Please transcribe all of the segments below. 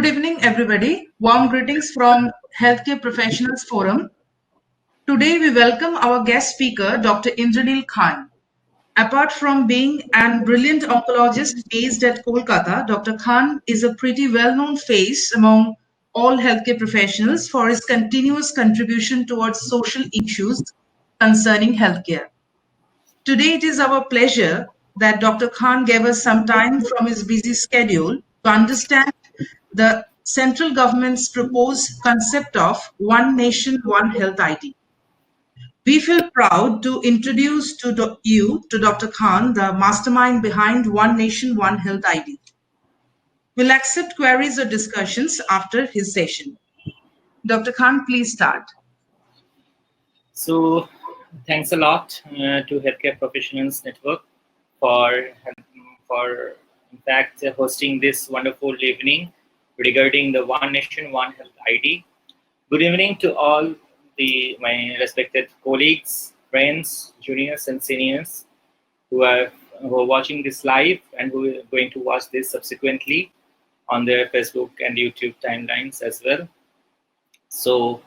Good evening, everybody. Warm greetings from Healthcare Professionals Forum. Today, we welcome our guest speaker, Dr. Indranil Khan. Apart from being a brilliant oncologist based at Kolkata, Dr. Khan is a pretty well-known face among all healthcare professionals for his continuous contribution towards social issues concerning healthcare. Today, it is our pleasure that Dr. Khan gave us some time from his busy schedule to understand the central government's proposed concept of One Nation, One Health ID. We feel proud to introduce to you to Dr. Khan, the mastermind behind One Nation, One Health ID. We'll accept queries or discussions after his session. Dr. Khan, please start. So, thanks a lot to Healthcare Professionals Network for in fact hosting this wonderful evening regarding the One Nation, One Health ID. Good evening to all my respected colleagues, friends, juniors and seniors who are watching this live and who are going to watch this subsequently on their Facebook and YouTube timelines as well. So,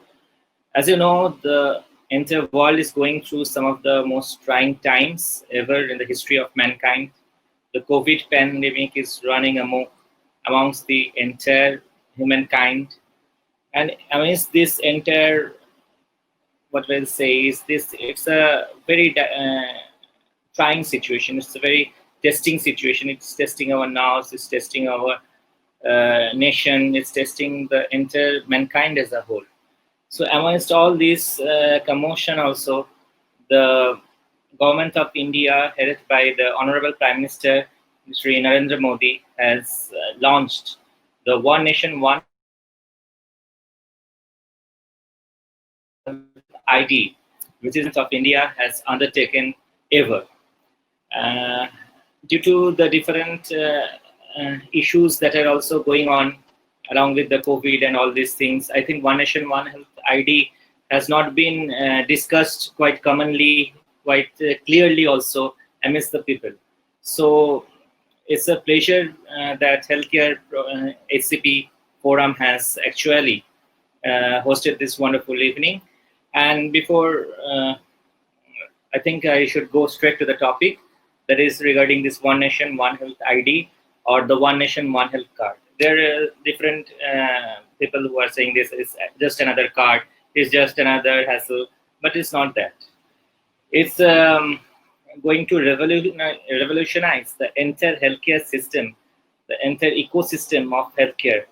as you know, the entire world is going through some of the most trying times ever in the history of mankind. The COVID pandemic is running amongst the entire humankind. And amidst this entire, what we'll say is this, it's a very trying situation. It's a very testing situation. It's testing our nerves, it's testing our nation, it's testing the entire mankind as a whole. So amongst all this commotion also, the government of India, headed by the Honorable Prime Minister, Shri Narendra Modi, has launched the One Nation, One ID, which is of India has undertaken ever. Due to the different issues that are also going on along with the COVID and all these things, I think One Nation, One Health ID has not been discussed quite commonly, quite clearly also amidst the people. So it's a pleasure that Healthcare HCP Forum has actually hosted this wonderful evening. And before, I think I should go straight to the topic, that is regarding this One Nation, One Health ID or the One Nation, One Health card. There are different people who are saying this is just another card, it's just another hassle, but it's not that. It's going to revolutionize the entire healthcare system, the entire ecosystem of healthcare.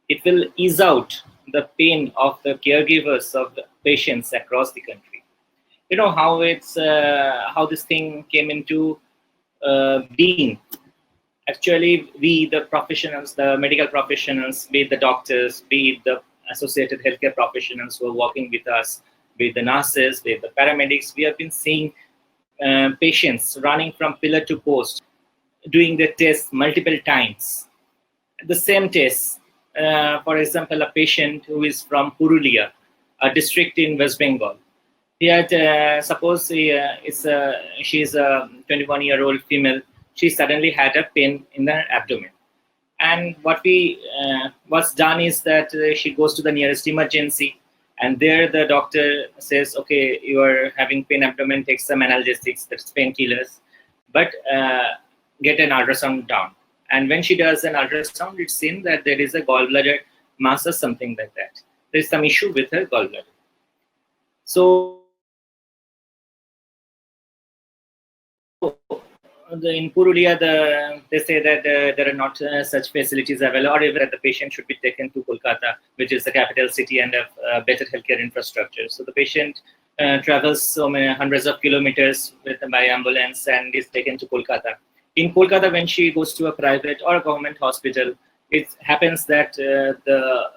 It will ease out the pain of the caregivers of the patients across the country. You know how it's how this thing came into being. Actually, we, the professionals, the medical professionals, be it the doctors, be it the associated healthcare professionals who are working with us, be it the nurses, be it the paramedics, we have been seeing patients running from pillar to post, doing the test multiple times. The same test, for example, a patient who is from Purulia, a district in West Bengal. He had, suppose she's a 21-year-old female. She suddenly had a pain in her abdomen. And what's done is that she goes to the nearest emergency, and there the doctor says, okay, you are having pain abdomen, take some analgesics, that's painkillers, but get an ultrasound done. And when she does an ultrasound, it's seen that there is a gallbladder mass or something like that. There is some issue with her gallbladder. So in Purulia, they say that there are not such facilities available, or even that the patient should be taken to Kolkata, which is the capital city and a better healthcare infrastructure. So the patient travels so many hundreds of kilometers by ambulance and is taken to Kolkata. In Kolkata, when she goes to a private or a government hospital, it happens that the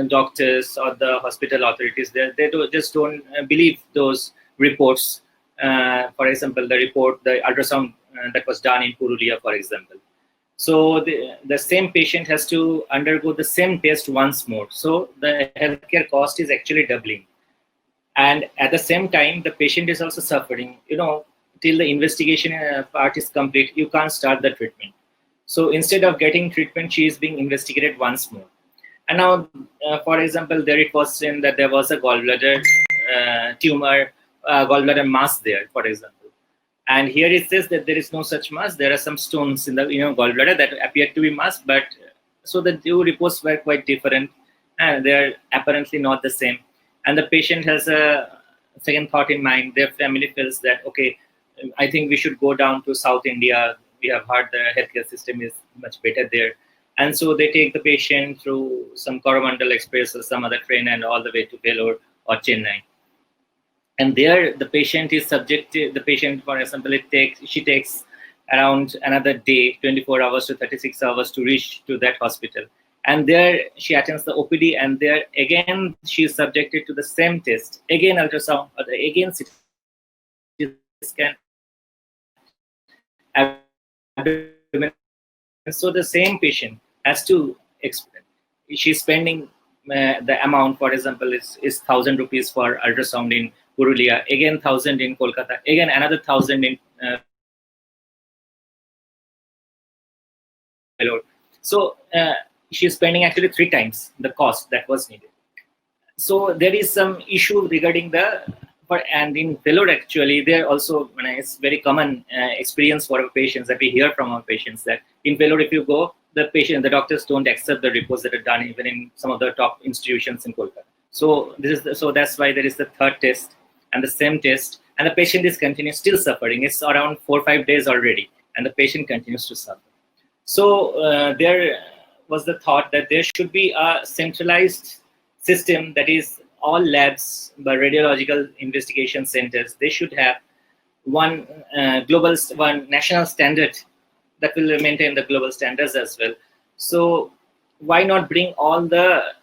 doctors or the hospital authorities, they just don't believe those reports. For example, the ultrasound that was done in Purulia, for example. So the same patient has to undergo the same test once more. So the healthcare cost is actually doubling. And at the same time, the patient is also suffering. You know, till the investigation part is complete, you can't start the treatment. So instead of getting treatment, she is being investigated once more. And now, for example, there it was seen that there was a gallbladder tumor, gallbladder mass there, for example. And here it says that there is no such mass. There are some stones in the gallbladder that appear to be mass, but so the two reports were quite different, and they are apparently not the same. And the patient has a second thought in mind. Their family feels that, okay, I think we should go down to South India. We have heard the healthcare system is much better there. And so they take the patient through some Coromandel Express or some other train and all the way to Vellore or Chennai. And there the patient is subjected, the patient, for example, she takes around another day, 24 hours to 36 hours to reach to that hospital. And there she attends the OPD, and there again she is subjected to the same test, again ultrasound, or again CT scan, abdomen. So the same patient has to explain. She's spending the amount, for example, is 1,000 rupees for ultrasound in Purulia, again 1,000 in Kolkata, again another 1,000 in Vellore. So she's spending actually 3 times the cost that was needed. So there is some issue regarding and in Vellore actually, there also, it's very common experience for our patients that we hear from our patients that in Vellore, if you go, the doctors don't accept the reports that are done even in some of the top institutions in Kolkata. So that's why there is the third test and the same test, and the patient is still suffering. It's around 4 or 5 days already, and the patient continues to suffer. So there was the thought that there should be a centralized system, that is all labs by radiological investigation centers. They should have one national standard that will maintain the global standards as well. So why not bring all the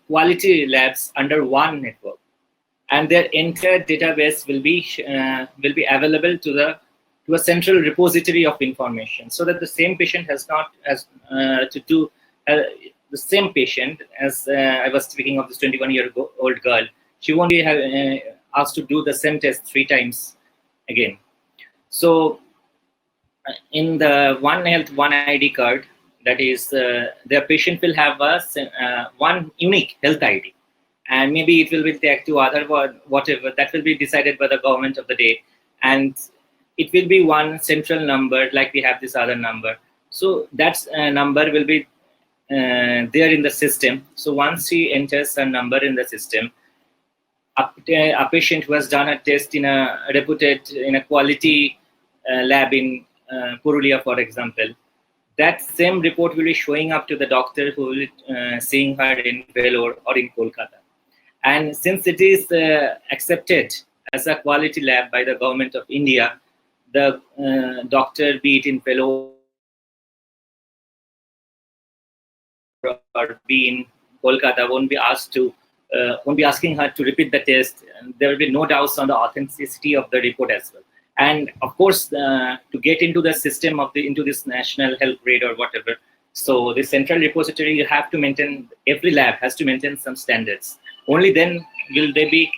quality labs under one network, and their entire database will be available to a central repository of information, so that the same patient the same patient, as I was speaking of this 21-year-old girl, she won't be asked to do the same test 3 times again. So in the One Health, One ID card, that is, their patient will have one unique health ID, and maybe it will be tagged to other whatever that will be decided by the government of the day, and it will be one central number like we have this other number. So that number will be there in the system. So once she enters a number in the system, a patient who has done a test in a quality lab in Purulia, for example, that same report will be showing up to the doctor who will be seeing her in Vellore or in Kolkata. And since it is accepted as a quality lab by the government of India, the doctor, be it in Vellore or be in Kolkata, won't be asking her to repeat the test. There will be no doubts on the authenticity of the report as well. And of course, to get into the system into this national health grade or whatever, so the central repository, you have to maintain, every lab has to maintain some standards. Only then will they be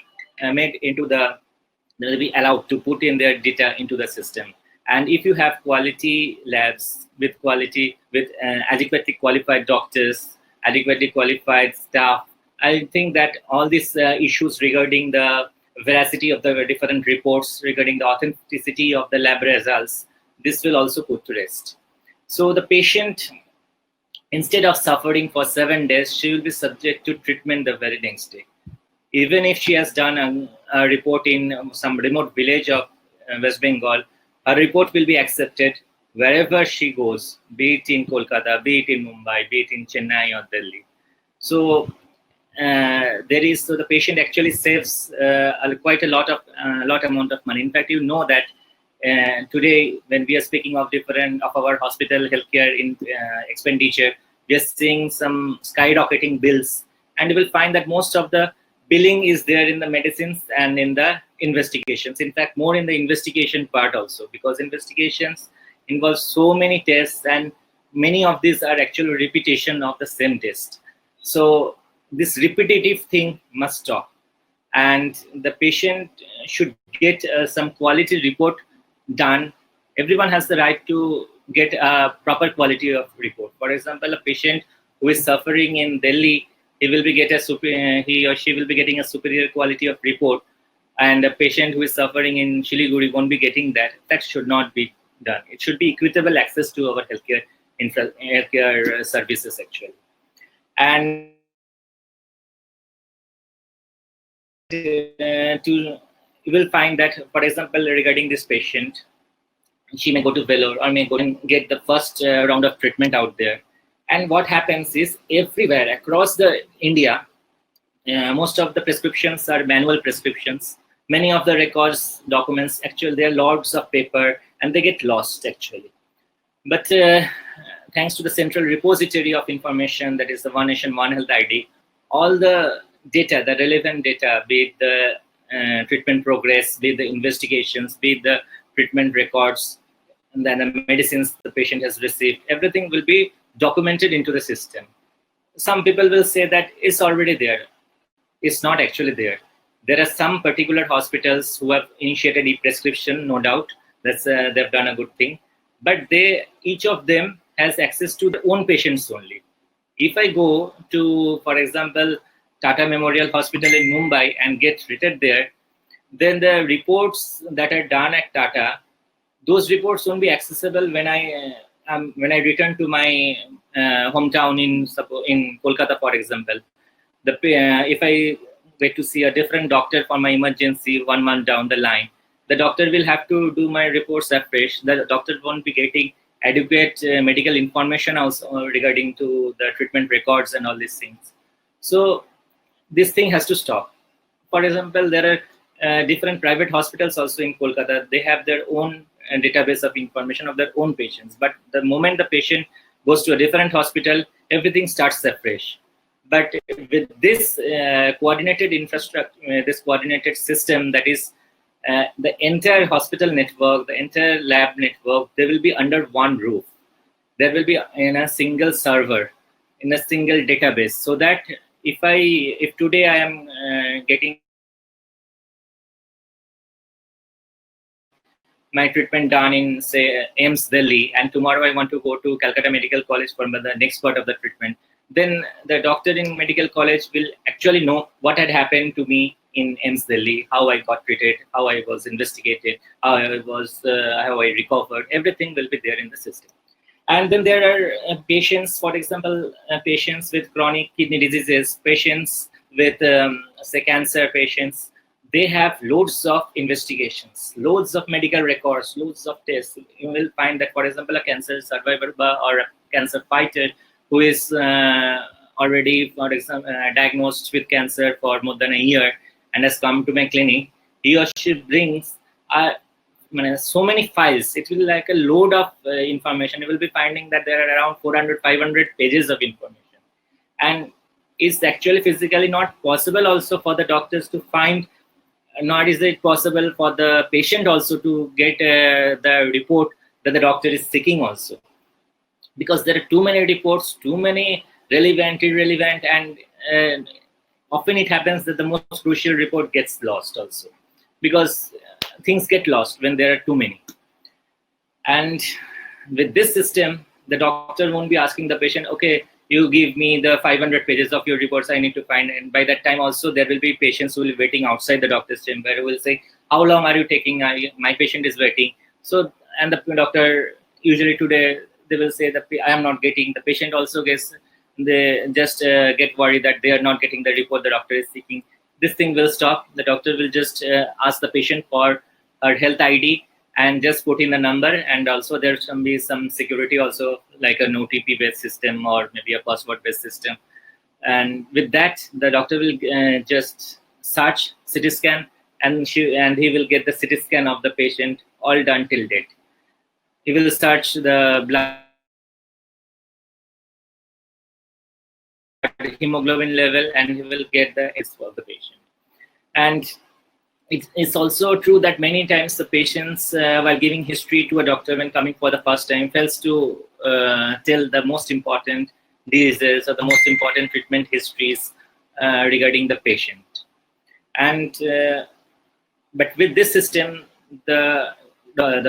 they'll be allowed to put in their data into the system. And if you have quality labs with adequately qualified doctors, adequately qualified staff, I think that all these issues regarding the veracity of the different reports, regarding the authenticity of the lab results, this will also put to rest. So the patient, instead of suffering for 7 days, she will be subject to treatment the very next day. Even if she has done a report in some remote village of West Bengal, her report will be accepted wherever she goes, be it in Kolkata, be it in Mumbai, be it in Chennai or Delhi. So the patient actually saves quite a lot amount of money. In fact, you know that today, when we are speaking of our hospital healthcare in expenditure, we are seeing some skyrocketing bills, and you will find that most of the billing is there in the medicines and in the investigations. In fact, more in the investigation part also, because investigations involve so many tests, and many of these are actually repetition of the same test. So this repetitive thing must stop, and the patient should get some quality report done. Everyone has the right to get a proper quality of report. For example, a patient who is suffering in Delhi he or she will be getting a superior quality of report, and a patient who is suffering in Shiliguri won't be getting that. That should not be done. It should be equitable access to our healthcare services actually. And you will find that, for example, regarding this patient, she may go to Vellore or may go and get the first round of treatment out there. And what happens is, everywhere across the India, most of the prescriptions are manual prescriptions. Many of the records, documents, actually, they're loads of paper and they get lost actually. But thanks to the central repository of information, that is the One Nation, One Health ID, all the data, the relevant data, be it the treatment progress, be it the investigations, be it the treatment records, and then the medicines the patient has received, everything will be documented into the system. Some people will say that it's already there. It's not actually there. There are some particular hospitals who have initiated e-prescription, no doubt. They've done a good thing. But each of them has access to their own patients only. If I go to, for example, Tata Memorial Hospital in Mumbai and get treated there, then the reports that are done at Tata, those reports won't be accessible when I return to my hometown in Kolkata, for example. If I wait to see a different doctor for my emergency 1 month down the line, the doctor will have to do my reports afresh. The doctor won't be getting adequate medical information also regarding to the treatment records and all these things. So this thing has to stop. For example, there are different private hospitals also in Kolkata. They have their own database of information of their own patients. But the moment the patient goes to a different hospital, everything starts afresh. But with this coordinated infrastructure, this coordinated system, that is the entire hospital network, the entire lab network, they will be under one roof. There will be in a single server, in a single database, so that if today I am getting my treatment done in, say, AIIMS Delhi, and tomorrow I want to go to Calcutta Medical College for the next part of the treatment, then the doctor in medical college will actually know what had happened to me in AIIMS Delhi, how I got treated, how I was investigated, how I recovered. Everything will be there in the system. And then there are patients, for example, patients with chronic kidney diseases, patients with, say, cancer patients. They have loads of investigations, loads of medical records, loads of tests. You will find that, for example, a cancer survivor or a cancer fighter who is already, for example, diagnosed with cancer for more than a year and has come to my clinic, he or she brings so many files. It will be like a load of information. You will be finding that there are around 400, 500 pages of information. And it's actually physically not possible also for the doctors to find, nor is it possible for the patient also to get the report that the doctor is seeking also. Because there are too many reports, too many relevant, irrelevant, and often it happens that the most crucial report gets lost also. Because things get lost when there are too many. And with this system, the doctor won't be asking the patient, okay, you give me the 500 pages of your reports I need to find. And by that time also, there will be patients who will be waiting outside the doctor's chamber who will say, how long are you taking? My patient is waiting. So, and the doctor, usually today, they will say that I am not getting. The patient also gets, they just get worried that they are not getting the report the doctor is seeking. This thing will stop. The doctor will just ask the patient for her health ID and just put in the number. And also there can be some security also, like an OTP based system or maybe a password based system. And with that, the doctor will just search CT scan, and he will get the CT scan of the patient all done till date. He will search the blood hemoglobin level, and he will get the S of the patient. And it's also true that many times the patients, while giving history to a doctor when coming for the first time, fails to tell the most important diseases or the most important treatment histories regarding the patient. And but with this system, the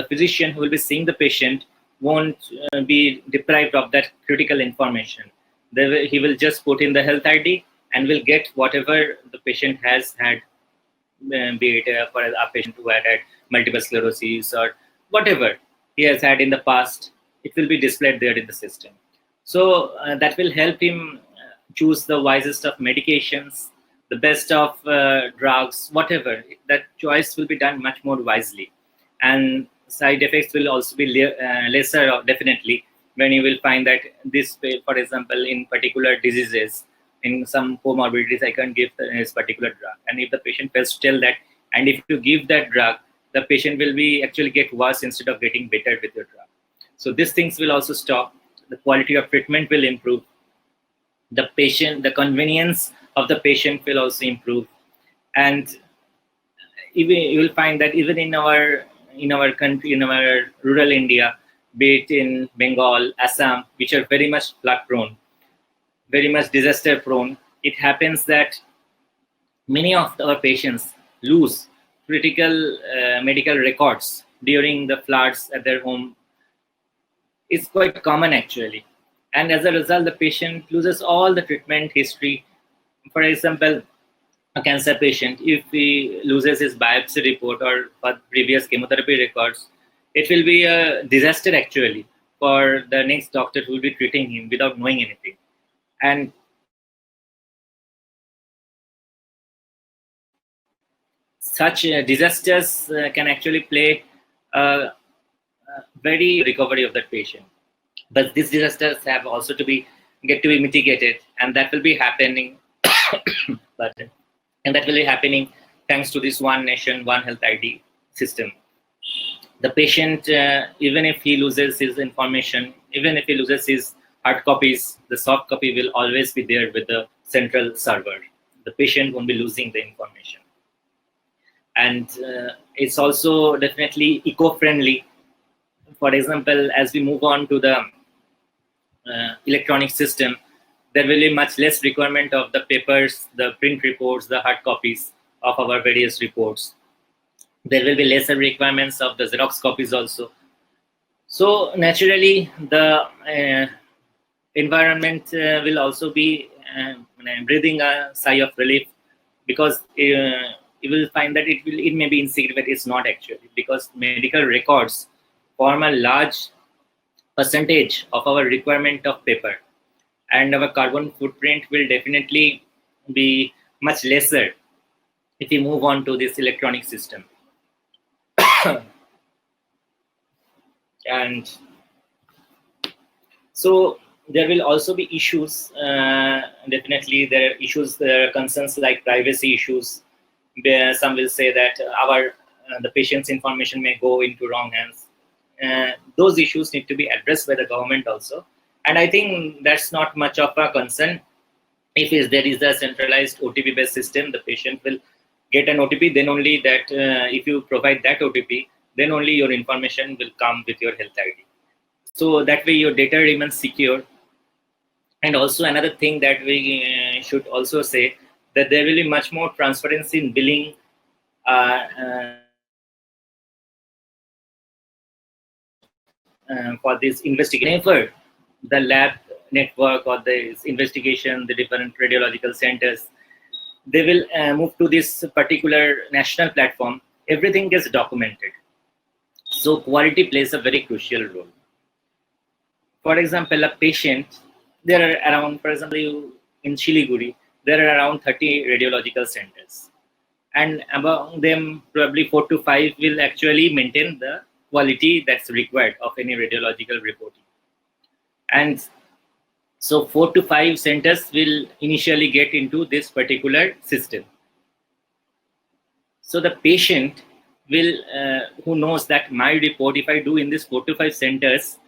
physician who will be seeing the patient won't be deprived of that critical information. He will just put in the health ID and will get whatever the patient has had, be it for a patient who had multiple sclerosis or whatever he has had in the past. It will be displayed there in the system. So that will help him choose the wisest of medications, the best of drugs, whatever. That choice will be done much more wisely, and side effects will also be lesser, definitely, when you will find that this, for example, in particular diseases, in some comorbidities, I can't give this particular drug. And if the patient fails to tell that, and if you give that drug, the patient will be actually get worse instead of getting better with your drug. So these things will also stop. The quality of treatment will improve. The convenience of the patient will also improve. And even you will find that even in our country, in our rural India, be it in Bengal, Assam, which are very much flood prone, very much disaster prone, it happens that many of our patients lose critical medical records during the floods at their home. It's quite common actually. And as a result, the patient loses all the treatment history. For example, a cancer patient, if he loses his biopsy report or previous chemotherapy records, it will be a disaster actually for the next doctor who will be treating him without knowing anything. And such disasters can actually play a very recovery of that patient. But these disasters have also to be mitigated, and that will be happening. And that will be happening thanks to this One Nation, One Health ID system. The patient, even if he loses his information, even if he loses his hard copies, the soft copy will always be there with the central server. The patient won't be losing the information. And it's also definitely eco-friendly. For example, as we move on to the electronic system, there will be much less requirement of the papers, the print reports, the hard copies of our various reports. There will be lesser requirements of the Xerox copies also. So naturally, the environment will also be breathing a sigh of relief, because you will find that it may be insignificant. It's not actually, because medical records form a large percentage of our requirement of paper, and our carbon footprint will definitely be much lesser if we move on to this electronic system. And so there will also be issues. Definitely there are issues, there are concerns like privacy issues. Some will say that the patient's information may go into wrong hands. Those issues need to be addressed by the government also. And I think that's not much of a concern. If there is a centralized OTP-based system, the patient will get an OTP, then only that if you provide that OTP, then only your information will come with your health ID. So that way your data remains secure. And also another thing that we should also say, that there will be much more transparency in billing for this investigation. Whenever the lab network or the investigation, the different radiological centers, they will move to this particular national platform, everything gets documented. So quality plays a very crucial role. For example, a patient, there are around, for example, in Siliguri, there are around 30 radiological centers. And among them, probably 4 to 5 will actually maintain the quality that's required of any radiological reporting. And so 4 to 5 centers will initially get into this particular system. So the patient will, who knows that my report, if I do in this 4 to 5 centers,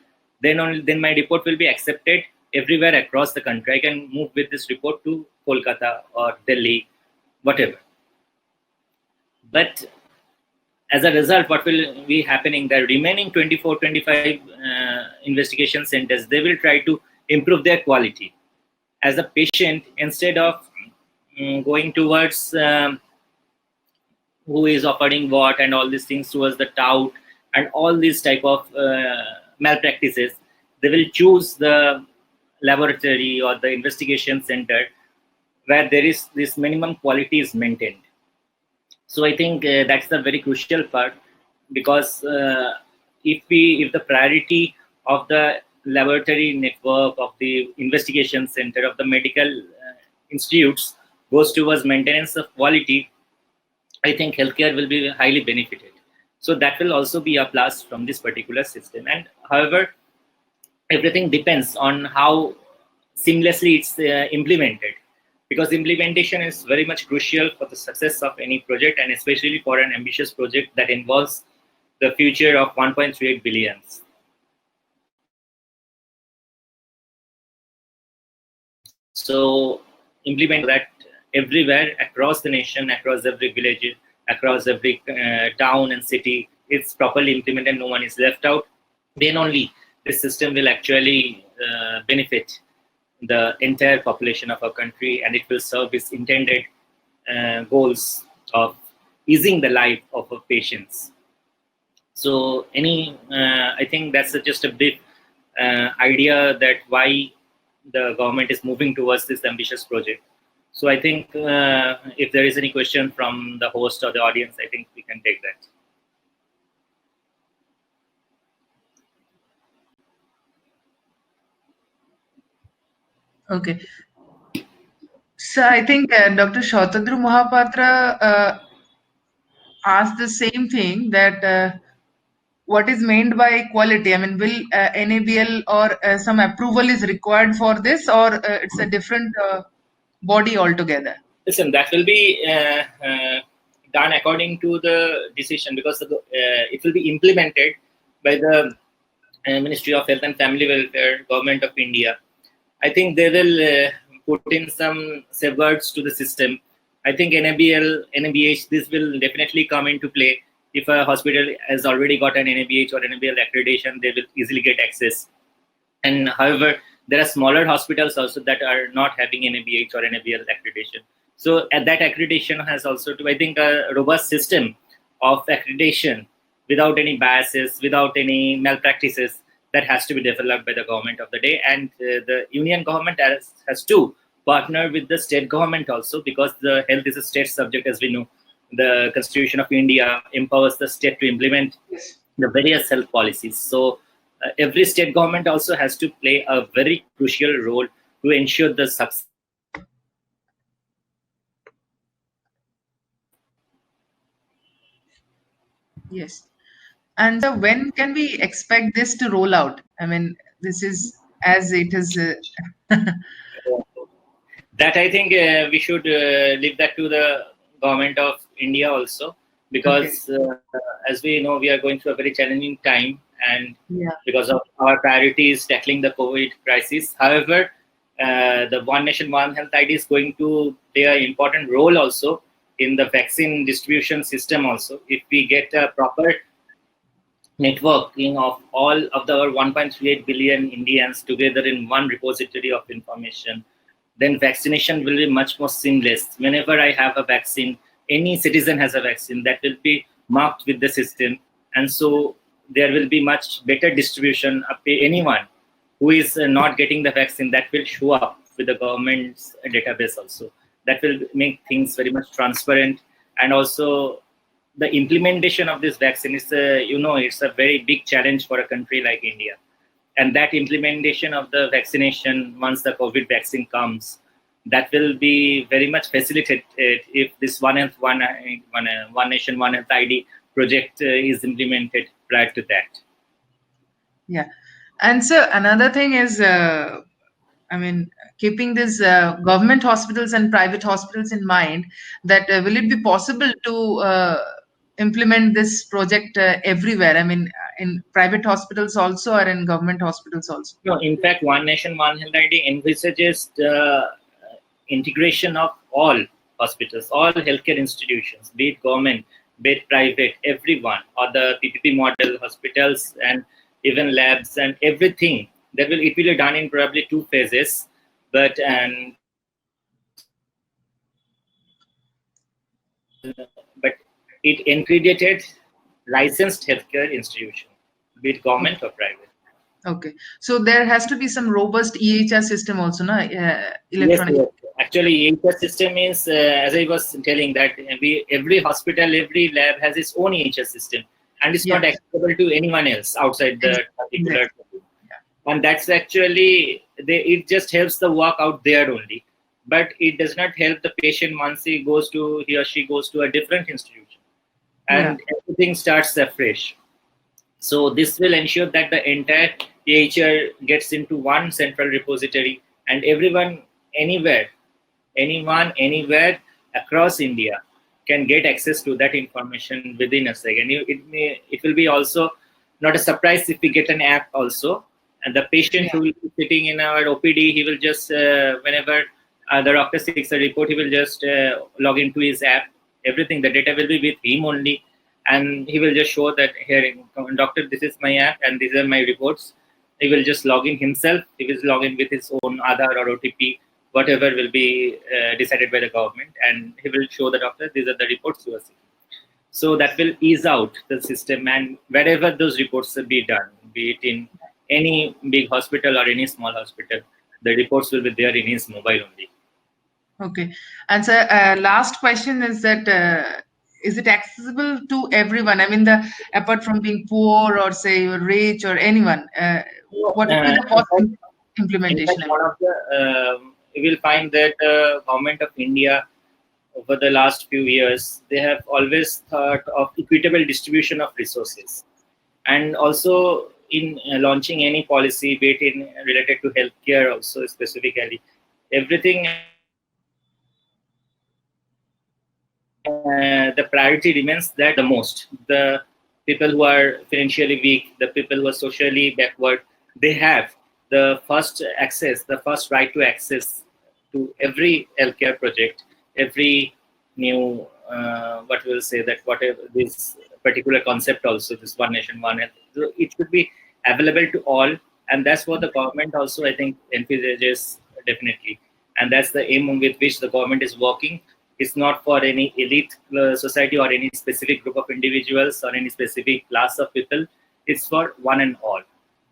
then my report will be accepted everywhere across the country. I can move with this report to Kolkata or Delhi, whatever. But as a result, what will be happening, the remaining 24, 25 investigation centers, they will try to improve their quality. As a patient, instead of going towards who is offering what and all these things, towards the tout and all these type of malpractices, they will choose the laboratory or the investigation center where there is this minimum quality is maintained. So I think that's the very crucial part, because if the priority of the laboratory network, of the investigation center, of the medical institutes goes towards maintenance of quality, I think healthcare will be highly benefited. So that will also be a plus from this particular system. And however, everything depends on how seamlessly it's implemented, because implementation is very much crucial for the success of any project, and especially for an ambitious project that involves the future of 1.38 billions. So implement that everywhere across the nation, across every village, across every town and city, it's properly implemented, no one is left out. Then only this system will actually benefit the entire population of our country, and it will serve its intended goals of easing the life of our patients. So I think that's just a big idea that why the government is moving towards this ambitious project. So I think if there is any question from the host or the audience, I think we can take that. Okay. So I think Dr. Shautadru Mohapatra asked the same thing, that what is meant by quality? I mean, will NABL or some approval is required for this, or it's a different body altogether? Listen, that will be done according to the decision, because it will be implemented by the Ministry of Health and Family Welfare, Government of India. I think they will put in some safeguards to the system. I think NABL, NABH, this will definitely come into play. If a hospital has already got an NABH or NABL accreditation, they will easily get access. And however, there are smaller hospitals also that are not having NABH or NABL accreditation. So at that accreditation has also to, I think, a robust system of accreditation without any biases, without any malpractices, that has to be developed by the government of the day. And the union government has to partner with the state government also, because the health is a state subject, as we know. The Constitution of India empowers the state to implement the various health policies. So every state government also has to play a very crucial role to ensure the success. Yes. And so when can we expect this to roll out? I mean, this is as it is. That I think we should leave that to the government of India also, because as we know, we are going through a very challenging time, and because of our priorities tackling the COVID crisis. However, the One Nation, One Health ID is going to play an important role also in the vaccine distribution system also. If we get a proper networking of all of our 1.38 billion Indians together in one repository of information, then vaccination will be much more seamless. Whenever I have a vaccine, any citizen has a vaccine, that will be marked with the system. And so there will be much better distribution up to anyone who is not getting the vaccine, that will show up with the government's database also. That will make things very much transparent. And also the implementation of this vaccine is, it's a very big challenge for a country like India. And that implementation of the vaccination, once the COVID vaccine comes, that will be very much facilitated if this One Health, One Nation, One Health ID project is implemented prior to that. Yeah. And so another thing is, keeping this government hospitals and private hospitals in mind, that will it be possible to implement this project everywhere? I mean, in private hospitals also, or in government hospitals also? No, in fact, One Nation, One Health ID envisages the integration of all hospitals, all healthcare institutions, be it government, be it private, everyone, or the PPP model hospitals and even labs and everything. It will be done in probably 2 phases, but it accredited licensed healthcare institution, be it government or private. Okay, so there has to be some robust EHR system also, na? Electronic. Yes. Actually, EHS system is, as I was telling, that every hospital, every lab has its own EHS system, and it's not accessible to anyone else outside the particular. Exactly. And that's actually, it just helps the work out there only, but it does not help the patient once he or she goes to a different institution, and everything starts afresh. So this will ensure that the entire EHR gets into one central repository, and anyone anywhere across India can get access to that information within a second. It will be also not a surprise if we get an app also, and the patient who will be sitting in our OPD, he will just whenever the doctor seeks a report, he will just log into his app. Everything, the data will be with him only, and he will just show that, here, doctor, this is my app and these are my reports. He will just log in himself. He will log in with his own Aadhaar or OTP, whatever will be decided by the government, and he will show the doctor, these are the reports you are seeing. So that will ease out the system, and wherever those reports will be done, be it in any big hospital or any small hospital, the reports will be there in his mobile only. Okay. And so last question is that is it accessible to everyone? I mean, apart from being poor or say rich or anyone, what is the possible implementation? In fact, one of the you will find that the government of India over the last few years, they have always thought of equitable distribution of resources, and also in launching any policy, be it in related to healthcare also specifically, everything. The priority remains that the most, the people who are financially weak, the people who are socially backward, they have the first access, the first right to access to every healthcare project, every new what we'll say, that whatever this particular concept also, this one nation, one health, so it should be available to all, and that's what the government also, I think, envisages definitely, and that's the aim with which the government is working. It's not for any elite society or any specific group of individuals or any specific class of people. It's for one and all,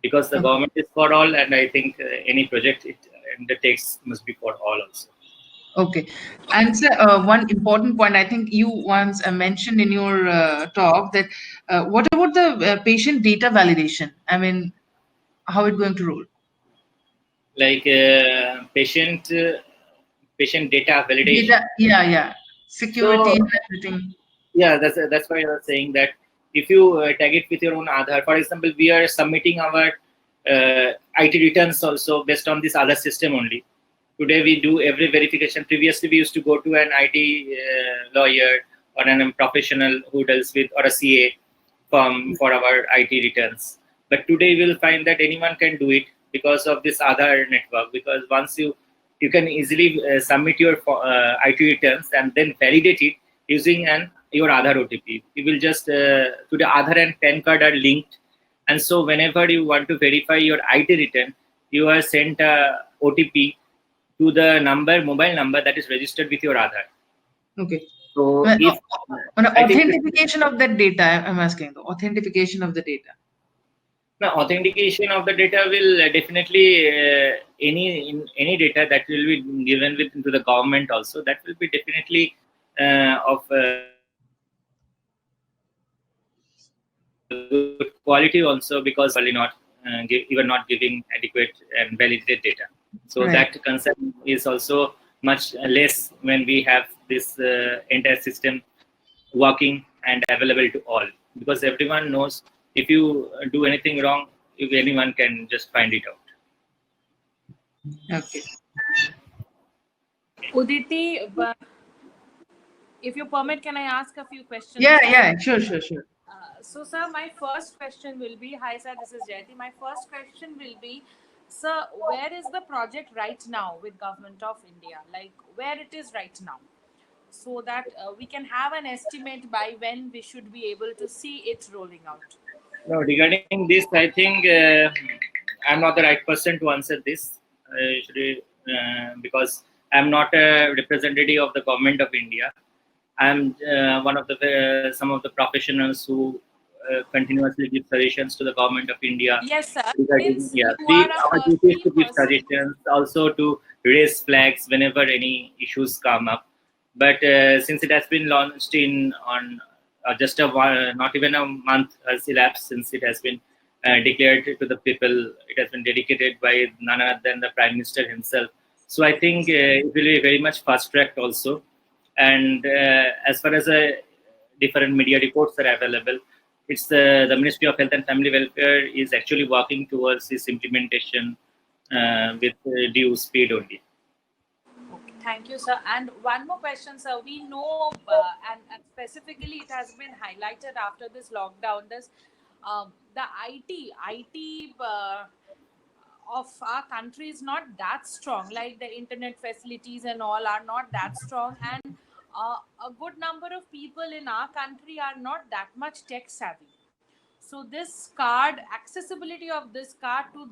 because the government is for all, and I think any project it undertakes must be for all also. Okay. And sir, one important point, I think you once mentioned in your talk that what about the patient data validation? I mean, how it's going to roll? Like patient data validation. Yeah. Security, so, everything. Yeah, that's why I was saying that if you tag it with your own Aadhaar, for example, we are submitting our IT returns also based on this Aadhaar system only. Today we do every verification. Previously we used to go to an IT lawyer or a professional who deals with, or a CA firm for our IT returns. But today we'll find that anyone can do it because of this Aadhaar network. Because once you can easily submit your IT returns and then validate it using your Aadhaar OTP. You will just to the Aadhaar and PAN card are linked, and so whenever you want to verify your IT return, you are sent a OTP to the mobile number that is registered with your Aadhaar. Okay. So if authentication of that data, I'm asking the authentication of the data. Now, authentication of the data will definitely any data that will be given to the government also, that will be definitely of good quality also, because probably not even not giving adequate and validated data. So that concern is also much less when we have this entire system working and available to all, because everyone knows if you do anything wrong, if anyone can just find it out. Okay. Uditi, if you permit, can I ask a few questions? Yeah, sure. So, sir, my first question will be, hi, sir, this is Jayati. My first question will be, sir, where is the project right now with Government of India? Like, where it is right now? So that we can have an estimate by when we should be able to see it rolling out. No, regarding this, I think I'm not the right person to answer this, because I'm not a representative of the Government of India. I'm one of the some of the professionals who continuously give suggestions to the government of India. Yes, sir. Regarding, Since yeah, you are a our duty is key to give person, suggestions, also to raise flags whenever any issues come up. But since it has been launched on just not even a month has elapsed since it has been declared to the people, it has been dedicated by none other than the Prime Minister himself. So I think it will be very much fast tracked also. And as far as different media reports are available, it's the Ministry of Health and Family Welfare is actually working towards this implementation with due speed only. okay, thank you, sir. And one more question, sir. We know, and specifically, it has been highlighted after this lockdown. This the IT of our country is not that strong. Like the internet facilities and all are not that strong, and a good number of people in our country are not that much tech savvy. So this card, accessibility of this card to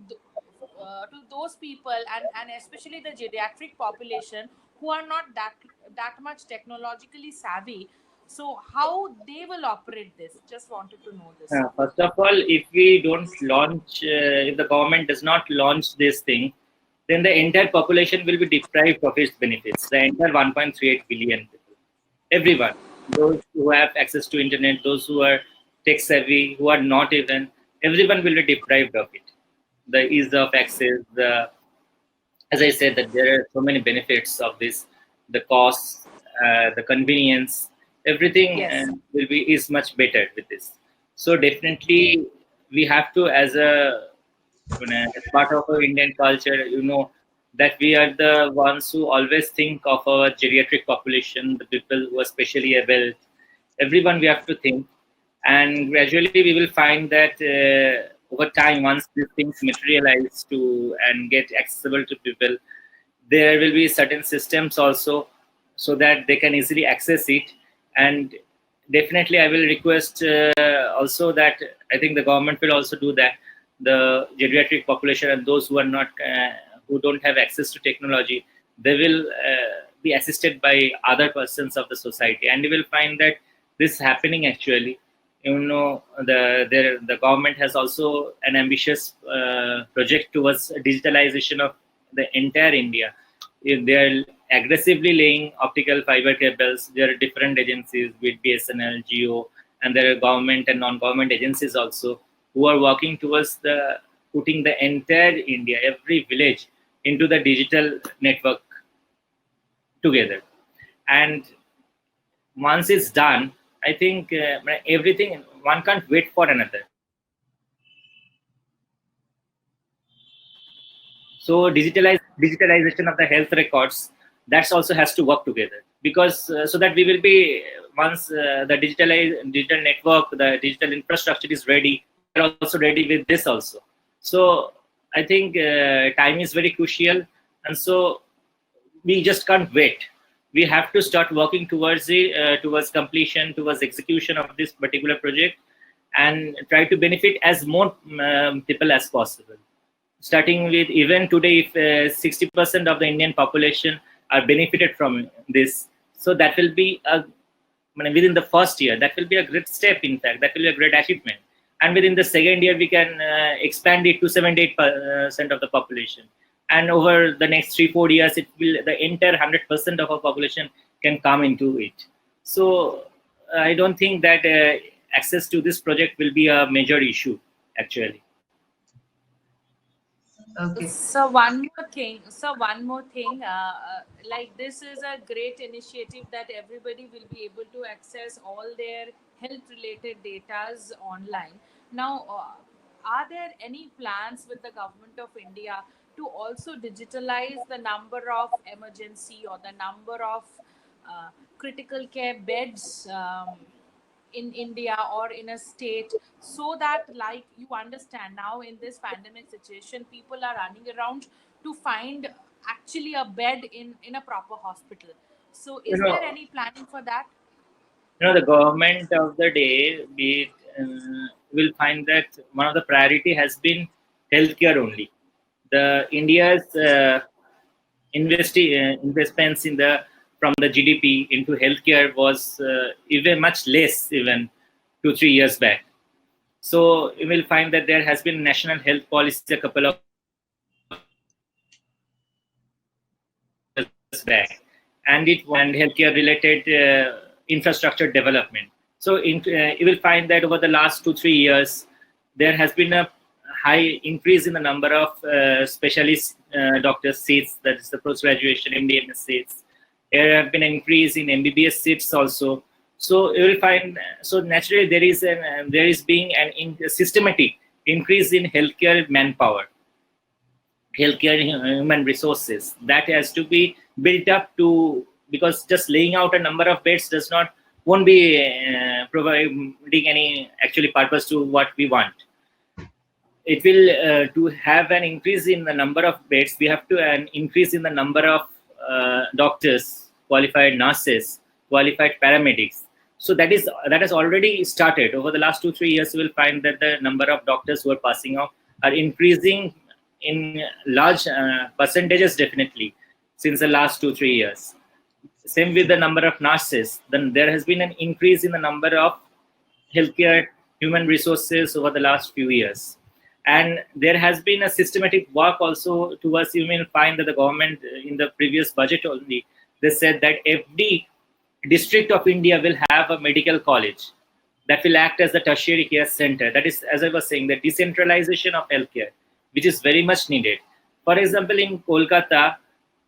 those people, and especially the geriatric population who are not that much technologically savvy, so how they will operate this? Just wanted to know this, sir. First of all, if we don't launch, if the government does not launch this thing, then the entire population will be deprived of its benefits. The entire 1.38 billion people, everyone, those who have access to internet, those who are tech savvy, who are not even, everyone will be deprived of it. The ease of access, as I said, that there are so many benefits of this, the cost, the convenience, everything Yes. will be is much better with this. So definitely, we have to, as a as part of our Indian culture, that we are the ones who always think of our geriatric population, the people who are specially able. Everyone we have to think, and gradually we will find that over time, once these things materialize to and get accessible to people, there will be certain systems also so that they can easily access it. And definitely I will request also that I think the government will also do that. The geriatric population and those who are not who don't have access to technology, they will be assisted by other persons of the society, and you will find that this happening actually. The government has also an ambitious project towards digitalization of the entire India. If they are aggressively laying optical fiber cables, there are different agencies with BSNL, Geo, and there are government and non-government agencies also who are working towards the putting the entire India, every village, into the digital network together. And once it's done, I think everything, one can't wait for another. So digitalization of the health records, that also has to work together, because so that we will be, once the digital network, the digital infrastructure is ready, we're also ready with this also. So I think time is very crucial, and so we just can't wait. We have to start working towards towards completion, towards execution of this particular project, and try to benefit as more people as possible. Starting with, even today, if 60% of the Indian population are benefited from this, so that will be within the first year, that will be a great step. In fact, that will be a great achievement. And within the second year, we can expand it to 78% of the population. And over the next 3-4 years, it will, the entire 100% of our population can come into it. So I don't think that access to this project will be a major issue, actually. Okay. So one more thing. Like this is a great initiative that everybody will be able to access all their health-related datas online. Now, are there any plans with the government of India to also digitalize the number of emergency or the number of critical care beds in India or in a state, so that, like, you understand, now in this pandemic situation, people are running around to find actually a bed in a proper hospital. So You is know, there any planning for that? the government of the day, will find that one of the priority has been healthcare only. The India's investments in the from the GDP into healthcare was even much less, even 2-3 years back. So you will find that there has been national health policy a couple of years back, and healthcare related infrastructure development. So you will find that over the last 2-3 years, there has been a high increase in the number of specialist doctor seats, that is the post-graduation MD/MS seats. There have been an increase in MBBS seats also. So you will find, so naturally there is being a systematic increase in healthcare manpower, healthcare human resources that has to be built up to, because just laying out a number of beds won't be providing any actually purpose to what we want. It will to have an increase in the number of beds, we have to an increase in the number of doctors, qualified nurses, qualified paramedics. So that has already started. Over the last 2-3 years, you will find that the number of doctors who are passing out are increasing in large percentages, definitely, since the last 2-3 years. Same with the number of nurses. Then there has been an increase in the number of healthcare human resources over the last few years. And there has been a systematic work also towards, you will find that the government in the previous budget only, they said that every district of India will have a medical college that will act as a tertiary care center. That is, as I was saying, the decentralization of healthcare, which is very much needed. For example, in Kolkata,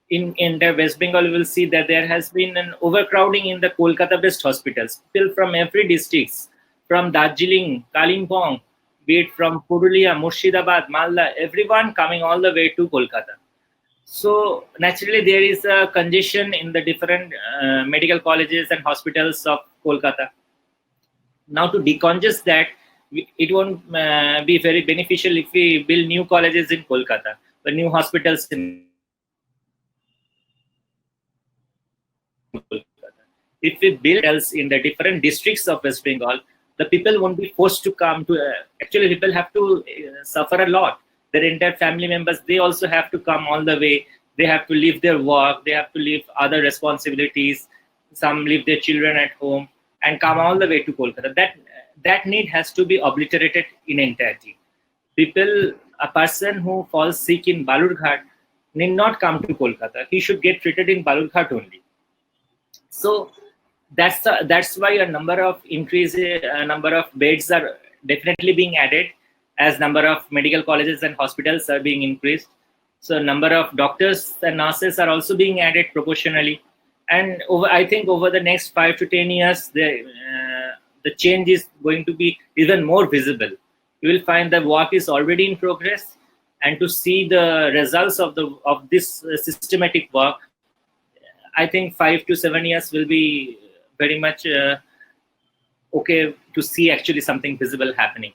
in the West Bengal, you will see that there has been an overcrowding in the Kolkata-based hospitals. People from every district, from Darjeeling, Kalimpong, be it from Purulia, Murshidabad, Malda, everyone coming all the way to Kolkata. So naturally, there is a congestion in the different medical colleges and hospitals of Kolkata. Now, to decongest that, it won't be very beneficial if we build new colleges in Kolkata, the new hospitals in Kolkata. If we build else in the different districts of West Bengal, the people won't be forced to come to. Actually, people have to suffer a lot. Their entire family members, they also have to come all the way. They have to leave their work. They have to leave other responsibilities. Some leave their children at home and come all the way to Kolkata. That need has to be obliterated in entirety. A person who falls sick in Balurghat need not come to Kolkata. He should get treated in Balurghat only. So that's why a number of beds are definitely being added, as number of medical colleges and hospitals are being increased. So number of doctors and nurses are also being added proportionally. And I think over the next 5 to 10 years, the change is going to be even more visible. You will find the work is already in progress, and to see the results of this systematic work, I think 5 to 7 years will be very much okay to see actually something visible happening.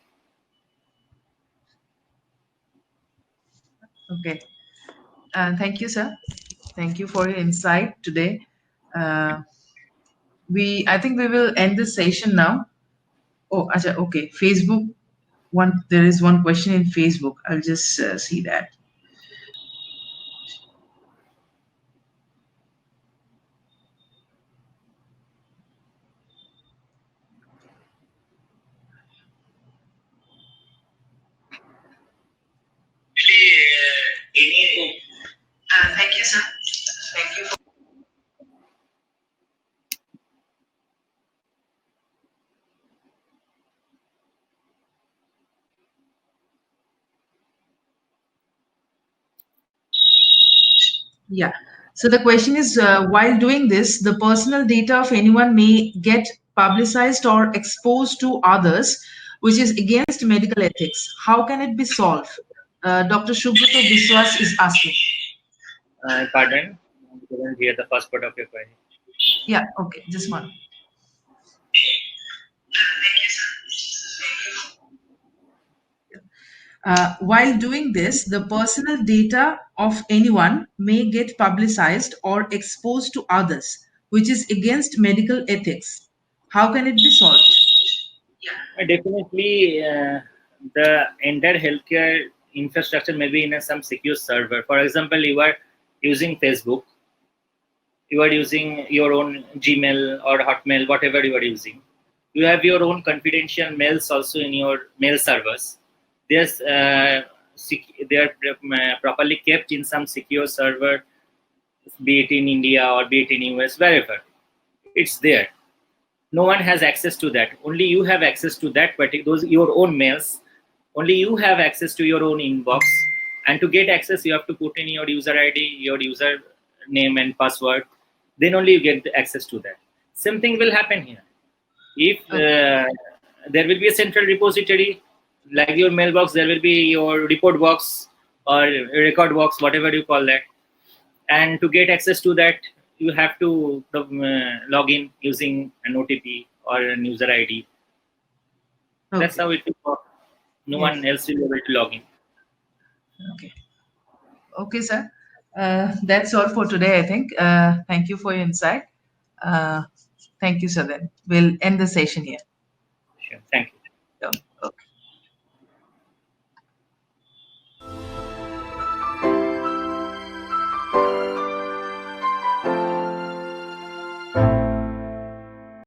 Okay. Thank you, sir. Thank you for your insight today. I think we will end this session now. Oh, acha, okay. Facebook. There is one question in Facebook. I'll just see that. Thank you, sir. Thank you. Yeah. So the question is, while doing this, the personal data of anyone may get publicized or exposed to others, which is against medical ethics. How can it be solved? Dr. Shubhrata Biswas is asking. Pardon? I couldn't hear the first part of your question. Yeah, okay, just one. While doing this, the personal data of anyone may get publicized or exposed to others, which is against medical ethics. How can it be solved? Definitely, the entire healthcare infrastructure may be in some secure server. For example, you are using Facebook, you are using your own Gmail or Hotmail, whatever you are using. You have your own confidential mails also in your mail servers. There's they are properly kept in some secure server, be it in India or be it in US, wherever. It's there. No one has access to that. Only you have access to that, but those your own mails. Only you have access to your own inbox. And to get access, you have to put in your user ID, your user name and password. Then only you get access to that. Same thing will happen here. If there will be a central repository, like your mailbox, there will be your report box or record box, whatever you call that. And to get access to that, you have to log in using an OTP or an user ID. Okay. That's how it will work. No Yes. one else will be able to log in. Okay. Okay, sir. That's all for today, I think. Thank you for your insight. Thank you, sir. Then we'll end the session here. Sure. Thank you.